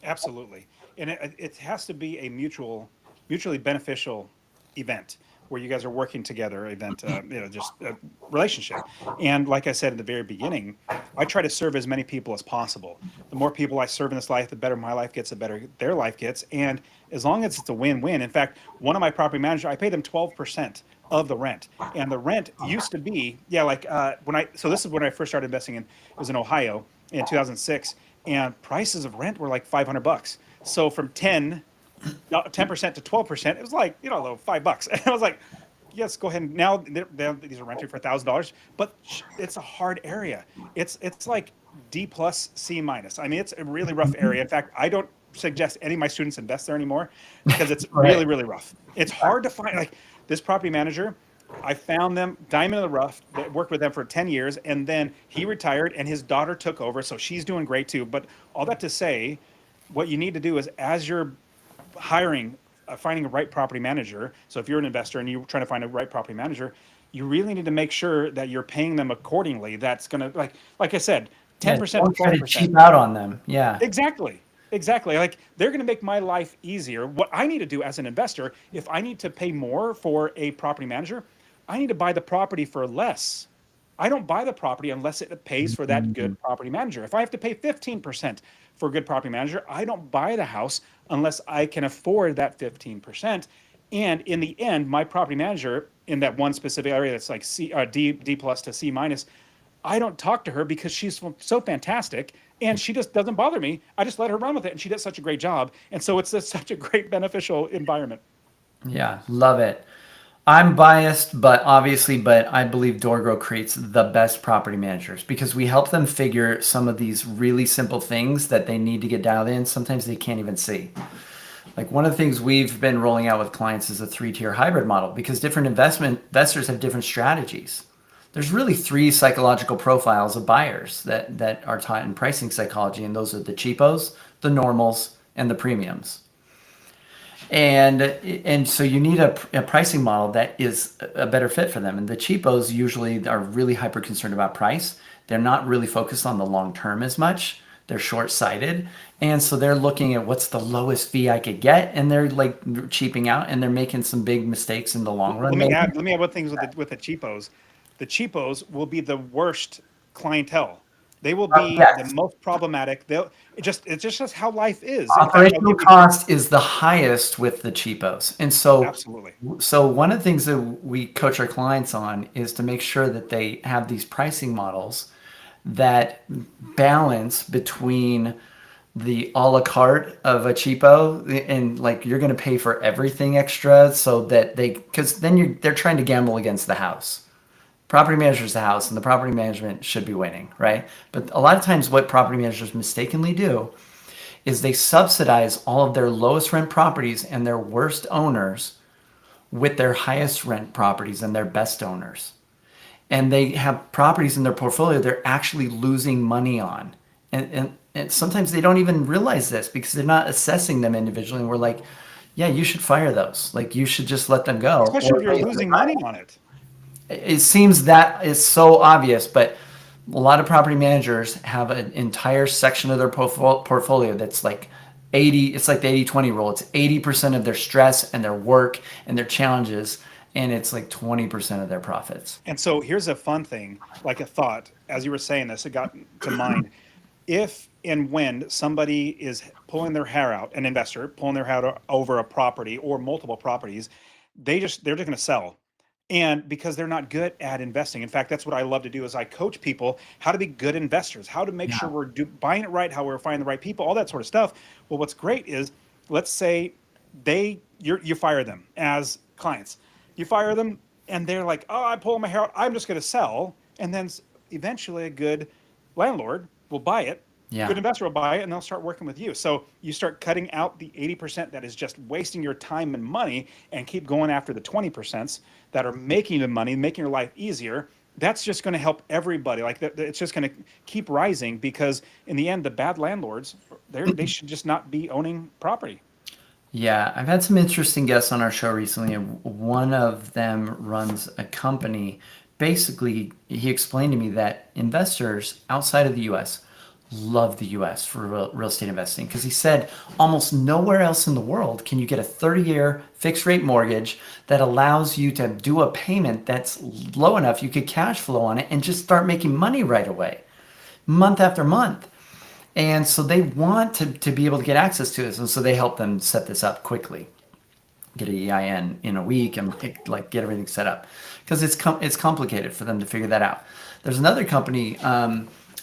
Absolutely. And it has to be a mutually beneficial event where you guys are working together, event, just a relationship. And like I said in the very beginning, I try to serve as many people as possible. The more people I serve in this life, the better my life gets, the better their life gets. And as long as it's a win-win, in fact, one of my property managers, I pay them 12% of the rent. And the rent used to be, yeah, like so this is when I first started investing in, it was in Ohio in 2006, and prices of rent were like $500. So from 10% to 12%, it was like, $5. And I was like, yes, go ahead. Now these are renting for $1,000, but it's a hard area. It's like D plus C minus. I mean, it's a really rough area. In fact, I don't suggest any of my students invest there anymore because it's Right. really, really rough. It's hard to find, like, this property manager. I found them diamond in the rough. Worked with them for 10 years, and then he retired, and his daughter took over, so she's doing great too. But all that to say, what you need to do is, as you're hiring, finding a right property manager. So if you're an investor and you're trying to find a right property manager, you really need to make sure that you're paying them accordingly. That's gonna, like I said, Yeah. 10% to Don't try twelve to percent. cheap out on them. Yeah. Exactly. Exactly. Like, they're going to make my life easier. What I need to do as an investor, if I need to pay more for a property manager, I need to buy the property for less. I don't buy the property unless it pays for that Mhm. good property manager. If I have to pay 15% for a good property manager, I don't buy the house unless I can afford that 15%. And in the end, my property manager in that one specific area that's like D plus to C minus, I don't talk to her because she's so fantastic and she just doesn't bother me. I just let her run with it, and she does such a great job. And so it's just such a great beneficial environment. Yeah. Love it. I'm biased, but I believe DoorGrow creates the best property managers because we help them figure some of these really simple things that they need to get dialed in. Sometimes they can't even see. Like, one of the things we've been rolling out with clients is a three-tier hybrid model because different investors have different strategies. There's really three psychological profiles of buyers that are taught in pricing psychology, and those are the cheapos, the normals, and the premiums. And so you need a pricing model that is a better fit for them. And the cheapos usually are really hyper concerned about price. They're not really focused on the long term as much. They're short sighted, and so they're looking at what's the lowest fee I could get, and they're like cheaping out, and they're making some big mistakes in the long run. Maybe. Let me add one thing with the cheapos. The cheapos will be the worst clientele. They will be the Yes, most problematic. It's just how life is. In fact, I'll operational give you cost is the highest with the cheapos, and so absolutely. so one of the things that we coach our clients on is to make sure that they have these pricing models that balance between the a la carte of a cheapo, and like you're going to pay for everything extra so that because then they're trying to gamble against the house. Property manager's the house, and the property management should be winning, right? But a lot of times what property managers mistakenly do is they subsidize all of their lowest rent properties and their worst owners with their highest rent properties and their best owners. And they have properties in their portfolio they're actually losing money on. And sometimes they don't even realize this because they're not assessing them individually. And we're like, yeah, you should fire those. Like, you should just let them go Especially or if you're pay losing them. money on it. It seems that is so obvious, but a lot of property managers have an entire section of their portfolio that's like 80, it's like the 80-20 rule. It's 80% of their stress and their work and their challenges, and it's like 20% of their profits. And so here's a fun thing, like a thought. As you were saying this, it got to mind. If and when somebody is pulling their hair out, an investor pulling their hair out over a property or multiple properties, they're just going to sell. And because they're not good at investing. In fact, that's what I love to do is I coach people how to be good investors, how to make sure Yeah. we're buying it right, how we're finding the right people, all that sort of stuff. Well, what's great is, let's say you fire them as clients. You fire them and they're like, "Oh, I'm pulling my hair out. I'm just going to sell." And then eventually a good landlord will buy it, good Yeah. investor will buy it, and they'll start working with you. So you start cutting out the 80% that is just wasting your time and money, and keep going after the 20% that are making the money, making your life easier. that's just going to help everybody. Like it's just going to keep rising because in the end, the bad landlords, they should just not be owning property. Yeah, I've had some interesting guests on our show recently, and one of them runs a company. Basically, he explained to me that investors outside of the US love the US for real estate investing because he said almost nowhere else in the world can you get a 30-year fixed rate mortgage that allows you to do a payment that's low enough you could cash flow on it and just start making money right away, month after month. And so they want to be able to get access to this. And so they help them set this up quickly, get an EIN in a week and like get everything set up because it's complicated for them to figure that out. There's another company.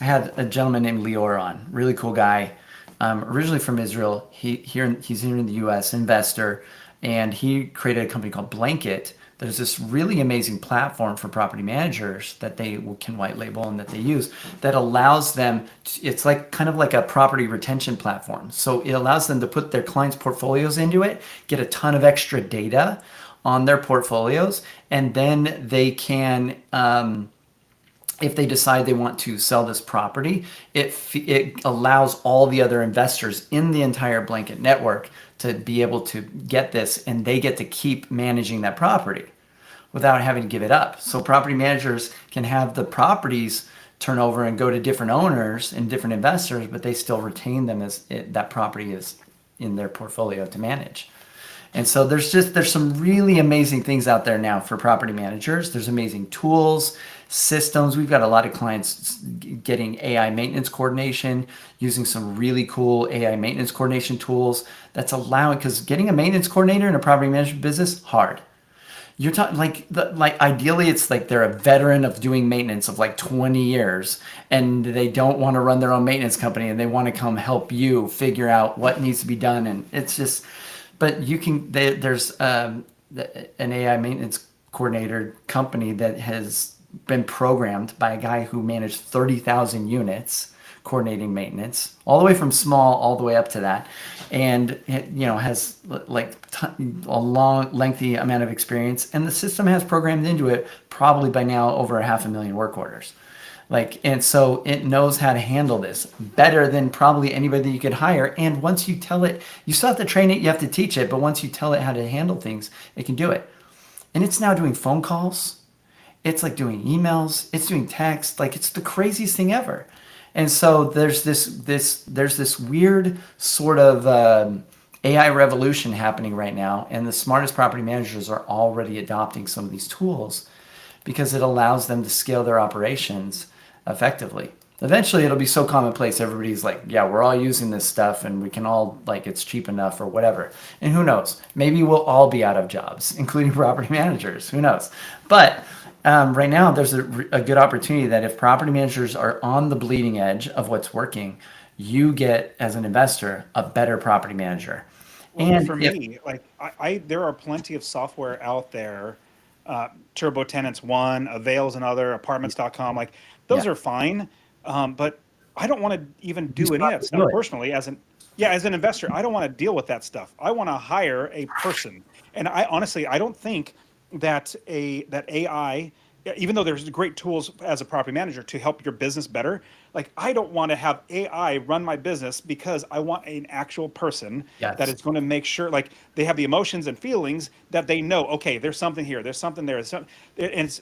I had a gentleman named Lior on, really cool guy, originally from Israel. He's here in the U.S. investor, and he created a company called Blanket. There's this really amazing platform for property managers that they can white label and that they use that allows them. It's like kind of like a property retention platform. So it allows them to put their clients' portfolios into it, get a ton of extra data on their portfolios, and then they can. If they decide they want to sell this property, it allows all the other investors in the entire Blanket network to be able to get this, and they get to keep managing that property without having to give it up. So property managers can have the properties turn over and go to different owners and different investors, but they still retain them as that property is in their portfolio to manage. And so there's some really amazing things out there now for property managers. There's amazing tools, systems. We've got a lot of clients getting AI maintenance coordination, using some really cool AI maintenance coordination tools that's allowing, because getting a maintenance coordinator in a property management business, hard. You're talking like ideally it's like they're a veteran of doing maintenance of like 20 years and they don't want to run their own maintenance company and they want to come help you figure out what needs to be done. And it's just, but you can, there's an AI maintenance coordinator company that has been programmed by a guy who managed 30,000 units coordinating maintenance all the way from small all the way up to that, and has like a long lengthy amount of experience, and the system has programmed into it probably by now over 500,000 work orders. And so it knows how to handle this better than probably anybody that you could hire. And once you tell it, you still have to train it, you have to teach it, but once you tell it how to handle things, it can do it. And it's now doing phone calls. It's like doing emails. It's doing text. Like, it's the craziest thing ever. And so there's this weird sort of AI revolution happening right now. And the smartest property managers are already adopting some of these tools because it allows them to scale their operations effectively. Eventually it'll be so commonplace, everybody's like, yeah, we're all using this stuff and we can all, like, it's cheap enough or whatever. And who knows, maybe we'll all be out of jobs, including property managers, who knows. But right now there's a good opportunity that if property managers are on the bleeding edge of what's working, you get, as an investor, a better property manager. Well, and for me, like I there are plenty of software out there. Turbo Tenants one, Avails another, Apartments.com. Like those are fine, but I don't want to even do any of that stuff personally. As an investor, I don't want to deal with that stuff. I want to hire a person, and I honestly I don't think that that AI, even though there's great tools as a property manager to help your business better, like I don't want to have AI run my business because I want an actual person that is going to make sure, like, they have the emotions and feelings that they know, okay, there's something here, there's something there. And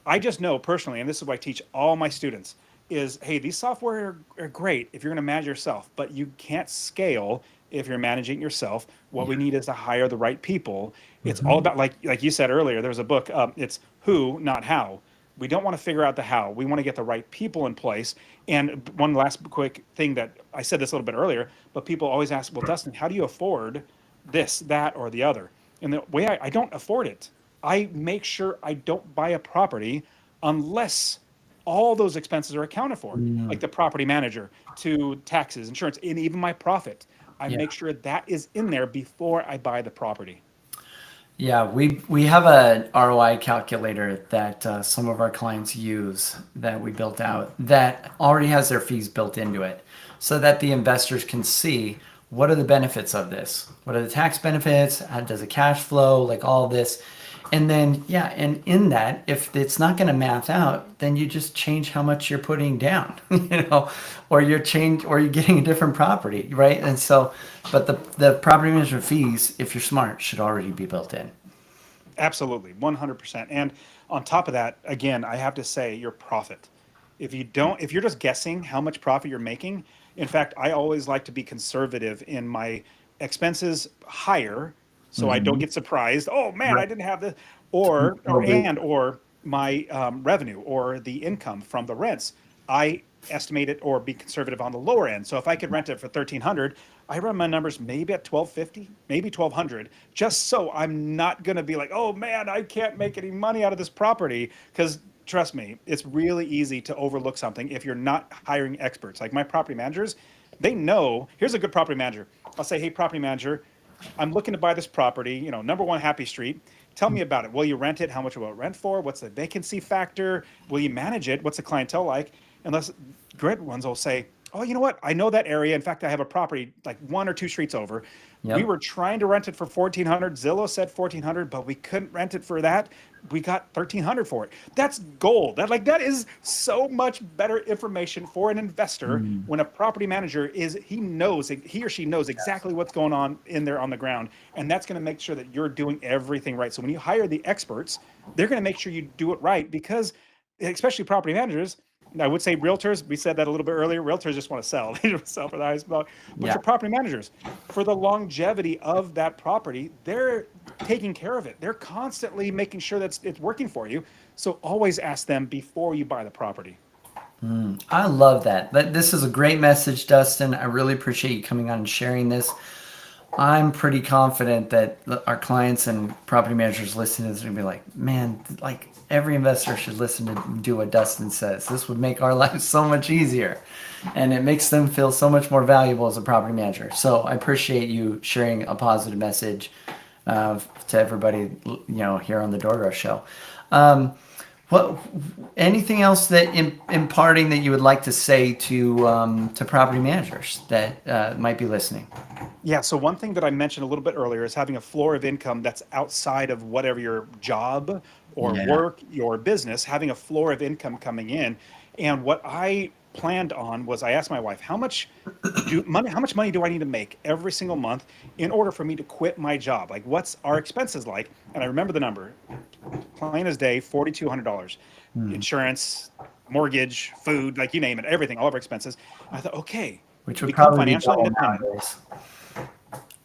I just know personally, and this is what I teach all my students, is, hey, these software are great if you're going to manage yourself, but you can't scale if you're managing yourself. What we need is to hire the right people. It's all about, like you said earlier, there's a book, it's who, not how. We don't want to figure out the how. We want to get the right people in place. And one last quick thing that I said this a little bit earlier, but people always ask, well, Dustin, how do you afford this, that, or the other? And the way I don't afford it, I make sure I don't buy a property unless all those expenses are accounted for, like the property manager, to taxes, insurance, and even my profit. I make sure that is in there before I buy the property. Yeah, we have a ROI calculator that some of our clients use that we built out that already has their fees built into it so that the investors can see what are the benefits of this? What are the tax benefits? How does it cash flow? Like all of this. And then, yeah, and in that, if it's not going to math out, then you just change how much you're putting down, or or you're getting a different property, right? And so, but the property management fees, if you're smart, should already be built in. Absolutely, 100%. And on top of that, again, I have to say your profit. If you're just guessing how much profit you're making, in fact, I always like to be conservative in my expenses higher so I don't Hmm. get surprised. Oh man, I Right. didn't have this, Totally. or my revenue or the income from the rents. I estimate it or be conservative on the lower end. So if I could rent it for 1,300, I run my numbers maybe at 1,250, maybe 1,200, just so I'm not going to be like, oh man, I can't make any money out of this property. Because trust me, it's really easy to overlook something if you're not hiring experts. Like my property managers, they know. Here's a good property manager. I'll say, hey, property manager, I'm looking to buy this property, number one Happy Street. Tell me about it. Will you rent it? How much will it rent for? What's the vacancy factor? Will you manage it? What's the clientele like? Unless great ones will say, oh, you know what? I know that area. In fact, I have a property like one or two streets over. We Yep. were trying to rent it for 1,400. Zillow said 1,400, but we couldn't rent it for that. We got 1,300 for it. That's gold. That is so much better information for an investor Mm. when a property manager he or she knows exactly what's going on in there on the ground, and that's going to make sure that you're doing everything right. So when you hire the experts, they're going to make sure you do it right because, especially property managers, I would say realtors, we said that a little bit earlier. Realtors just want to sell. They just sell for the highest amount. But Yeah. your property managers, for the longevity of that property, they're taking care of it. They're constantly making sure that it's working for you. So always ask them before you buy the property. I love that. This is a great message, Dustin. I really appreciate you coming on and sharing this. I'm pretty confident that our clients and property managers listening to this are gonna be like, man, like every investor should listen to do what Dustin says. This would make our lives so much easier, and it makes them feel so much more valuable as a property manager. So I appreciate you sharing a positive message to everybody, here on the Dorgo Show. Um, what anything else that imparting that you would like to say to property managers that might be listening? Yeah, so one thing that I mentioned a little bit earlier is having a floor of income that's outside of whatever your job or Yeah. work, your business, having a floor of income coming in. And what I planned on was I asked my wife, how much money do I need to make every single month in order for me to quit my job? Like what's our expenses like? And I remember the number, plain as day, $4,200. Hmm. Insurance, mortgage, food, like you name it, everything, all of our expenses. I thought, okay, Which to would become probably be financially double independent. nowadays.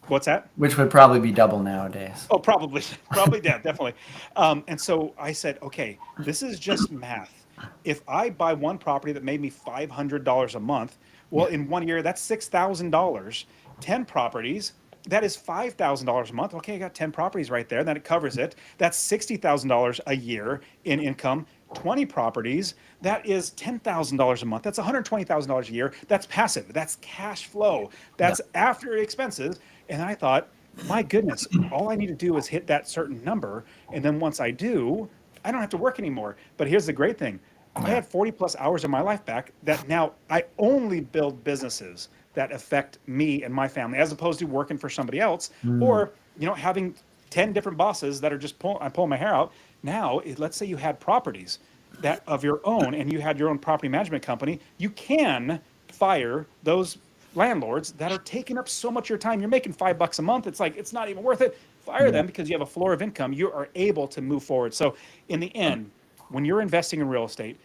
What's that? Which would probably be double nowadays. Oh, probably, probably, yeah, definitely. And so I said, okay, this is just math. If I buy one property that made me $500 a month, well, Yeah. in 1 year, that's $6,000. 10 properties, that is $5,000 a month. Okay, I got 10 properties right there. Then it covers it. That's $60,000 a year in income. 20 properties, that is $10,000 a month. That's $120,000 a year. That's passive. That's cash flow. Yeah. That's after expenses. And I thought, my goodness, all I need to do is hit that certain number. And then once I do, I don't have to work anymore. But here's the great thing. I Yeah. had 40 plus hours of my life back that now I only build businesses that affect me and my family as opposed to working for somebody else Mm. or, having 10 different bosses that are just I'm pulling my hair out. Now, let's say you had properties that of your own and you had your own property management company, you can fire those landlords that are taking up so much of your time. You're making $5 a month. It's like, it's not even worth it. Fire Yeah. them because you have a floor of income. You are able to move forward. So in the end, when you're investing in real estate,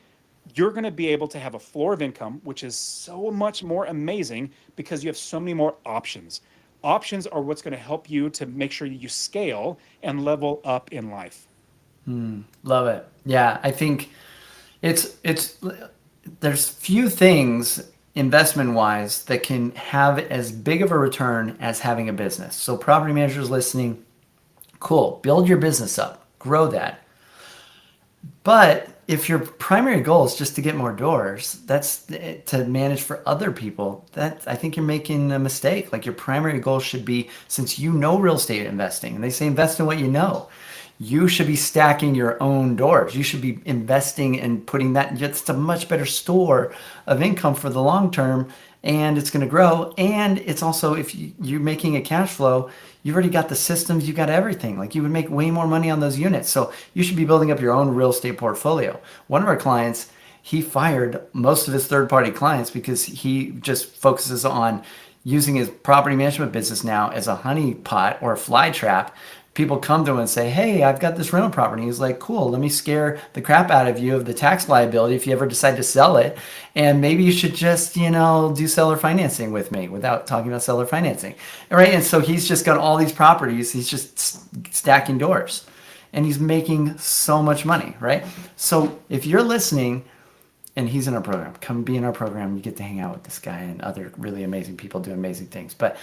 you're going to be able to have a floor of income, which is so much more amazing because you have so many more options. Options are what's going to help you to make sure you scale and level up in life. Love it. Yeah, I think it's there's few things investment wise that can have as big of a return as having a business. So property managers listening, cool, build your business up, grow that. But if your primary goal is just to get more doors, that's to manage for other people. That I think you're making a mistake. Like your primary goal should be, since you know real estate investing, and they say invest in what you know, you should be stacking your own doors. You should be investing and putting that. It's a much better store of income for the long term, and it's going to grow. And it's also, if you're making a cash flow, you've already got the systems, you got everything. Like you would make way more money on those units. So you should be building up your own real estate portfolio. One of our clients, he fired most of his third party clients because he just focuses on using his property management business now as a honey pot or a fly trap. People come to him and say, "Hey, I've got this rental property." He's like, "Cool, let me scare the crap out of you of the tax liability if you ever decide to sell it. And maybe you should just, do seller financing with me," without talking about seller financing. Right? And so he's just got all these properties. He's just stacking doors and he's making so much money, right? So if you're listening and he's in our program, come be in our program. You get to hang out with this guy and other really amazing people doing amazing things. But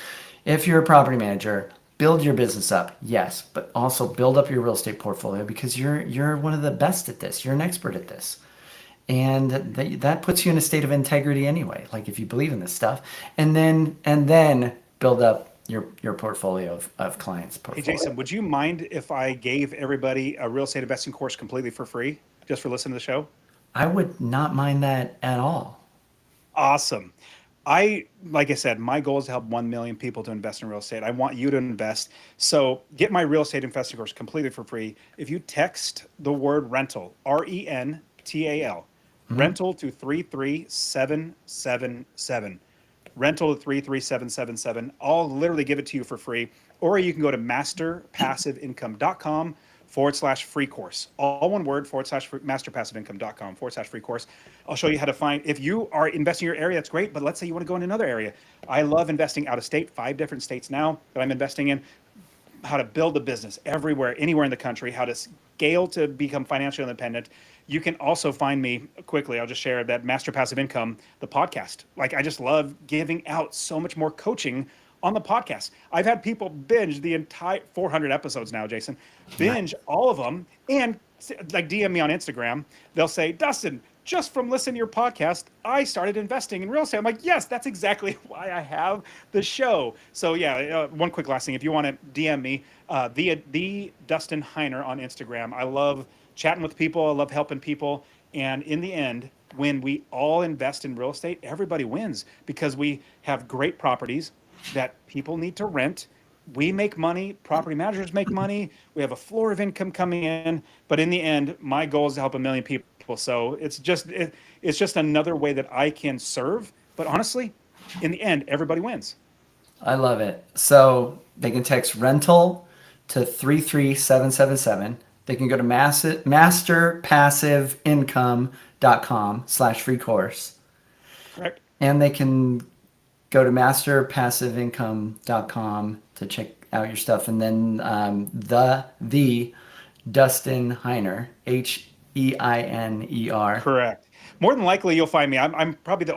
if you're a property manager, build your business up, yes, but also build up your real estate portfolio because you're one of the best at this. You're an expert at this. And that puts you in a state of integrity anyway, like if you believe in this stuff. And then build up your portfolio of clients' Hey, portfolio. Jason, would you mind if I gave everybody a real estate investing course completely for free just for listening to the show? I would not mind that at all. Awesome. Like I said, my goal is to help 1 million people to invest in real estate. I want you to invest. So get my real estate investing course completely for free. If you text the word rental, RENTAL, rental to 33777, rental to 33777, I'll literally give it to you for free. Or you can go to masterpassiveincome.com/free course. All one word, /masterpassiveincome.com/free course. I'll show you how to find, if you are investing in your area, that's great. But let's say you want to go in another area. I love investing out of state, 5 different states now that I'm investing in, how to build a business everywhere, anywhere in the country, how to scale to become financially independent. You can also find me quickly. I'll just share that Master Passive Income, the podcast. Like, I just love giving out so much more coaching on the podcast. I've had people binge the entire 400 episodes now, Jason, binge all of them and like DM me on Instagram. They'll say, "Dustin, just from listening to your podcast, I started investing in real estate." I'm like, yes, that's exactly why I have the show. So yeah, one quick last thing. If you want to DM me, the Dustin Heiner on Instagram. I love chatting with people. I love helping people. And in the end, when we all invest in real estate, everybody wins because we have great properties that people need to rent. We make money, property managers make money, we have a floor of income coming in, but in the end, my goal is to help 1 million people. So it's just another way that I can serve. But honestly, in the end, everybody wins. I love it. So they can text rental to 33777. They can go to masterpassiveincome.com/free course. Correct. And they can go to masterpassiveincome.com to check out your stuff. And then the Dustin Heiner, Heiner. Correct. More than likely, you'll find me. I'm probably the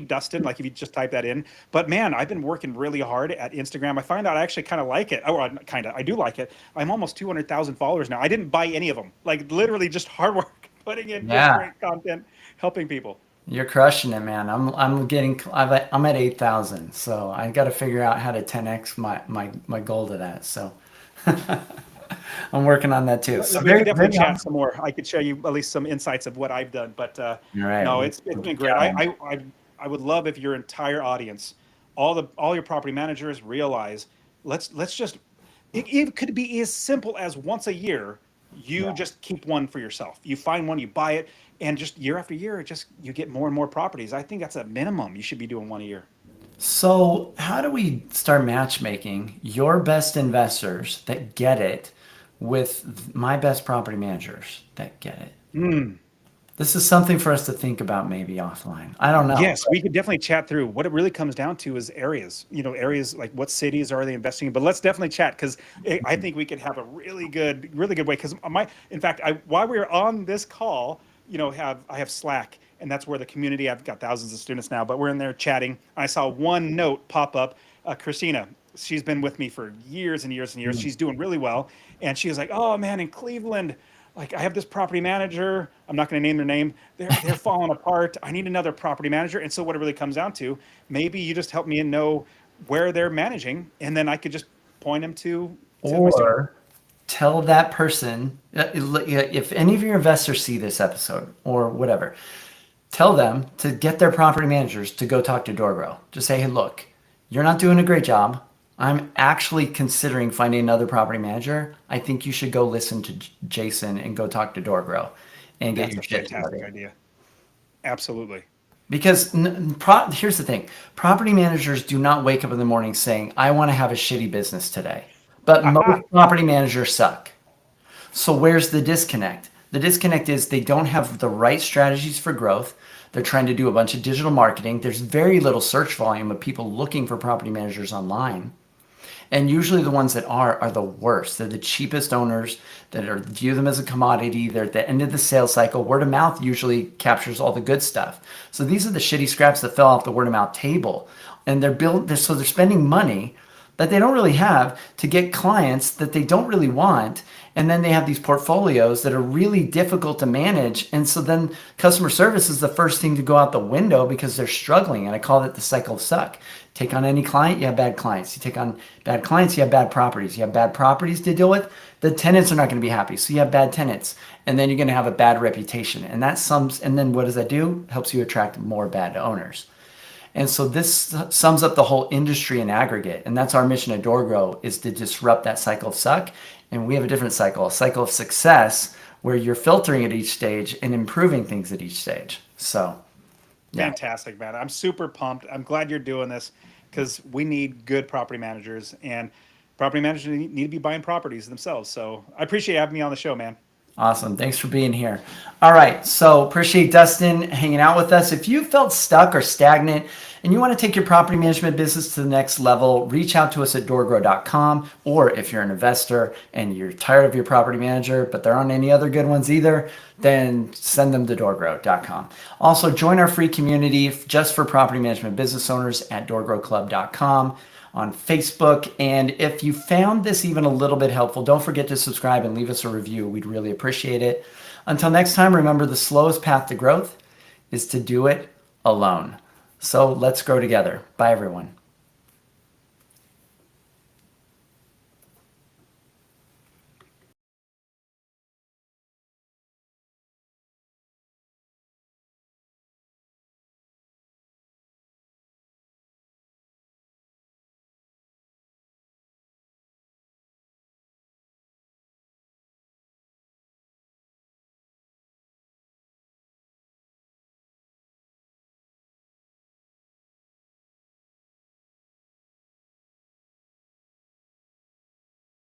Dustin. Like if you just type that in. But man, I've been working really hard at Instagram. I find out I actually kind of like it. Oh, I do like it. I'm almost 200,000 followers now. I didn't buy any of them. Like literally just hard work, putting in just great content, helping people. You're crushing it, man. I'm at 8,000, so I got to figure out how to 10x my goal to that. So I'm working on that too. So We could definitely chat some more. I could show you at least some insights of what I've done. But right. No, it's been great. I would love if your entire audience, all your property managers realize, let's just, it could be as simple as once a year, you just keep one for yourself. You find one, you buy it, and just year after year, you get more and more properties. I think that's a minimum. You should be doing one a year. So how do we start matchmaking your best investors that get it with my best property managers that get it? This is something for us to think about maybe offline. I don't know. Yes, we could definitely chat through. What it really comes down to is areas. Areas like what cities are they investing in? But let's definitely chat because I think we could have a really good way. Because in fact, while we were on this call, I have Slack, and that's where the community. I've got thousands of students now, but we're in there chatting. I saw one note pop up. Christina, she's been with me for years and years and years. She's doing really well, and she was like, "Oh man, in Cleveland." Like I have this property manager, I'm not going to name their name. They're falling apart. I need another property manager. And so what it really comes down to, maybe you just help me and know where they're managing, and then I could just point them to my student. Or tell that person, if any of your investors see this episode or whatever, tell them to get their property managers to go talk to DoorGrow. Just say, hey, look, you're not doing a great job. I'm actually considering finding another property manager. I think you should go listen to Jason and go talk to DoorGrow and get That's your a shit fantastic together. idea. Absolutely. Because here's the thing, property managers do not wake up in the morning saying, I want to have a shitty business today. But most property managers suck. So where's the disconnect? The disconnect is they don't have the right strategies for growth. They're trying to do a bunch of digital marketing. There's very little search volume of people looking for property managers online. And usually the ones that are the worst. They're the cheapest owners that view them as a commodity. They're at the end of the sales cycle. Word of mouth usually captures all the good stuff. So these are the shitty scraps that fell off the word of mouth table. And so they're spending money that they don't really have to get clients that they don't really want. And then they have these portfolios that are really difficult to manage. And so then customer service is the first thing to go out the window because they're struggling. And I call it the cycle of suck. Take on any client, you have bad clients. You take on bad clients, you have bad properties. You have bad properties to deal with, the tenants are not going to be happy. So you have bad tenants. And then you're going to have a bad reputation. And then what does that do? Helps you attract more bad owners. And so this sums up the whole industry in aggregate. And that's our mission at DoorGrow, is to disrupt that cycle of suck. And we have a different cycle, a cycle of success, where you're filtering at each stage and improving things at each stage. So, yeah. Fantastic, man. I'm super pumped. I'm glad you're doing this because we need good property managers, and property managers need to be buying properties themselves. So I appreciate having me on the show, man. Awesome. Thanks for being here. All right. So appreciate Dustin hanging out with us. If you felt stuck or stagnant and you want to take your property management business to the next level, reach out to us at doorgrow.com. Or if you're an investor and you're tired of your property manager, but there aren't any other good ones either, then send them to doorgrow.com. Also, join our free community just for property management business owners at doorgrowclub.com. on Facebook. And if you found this even a little bit helpful, don't forget to subscribe and leave us a review. We'd really appreciate it. Until next time, remember the slowest path to growth is to do it alone. So let's grow together. Bye, everyone.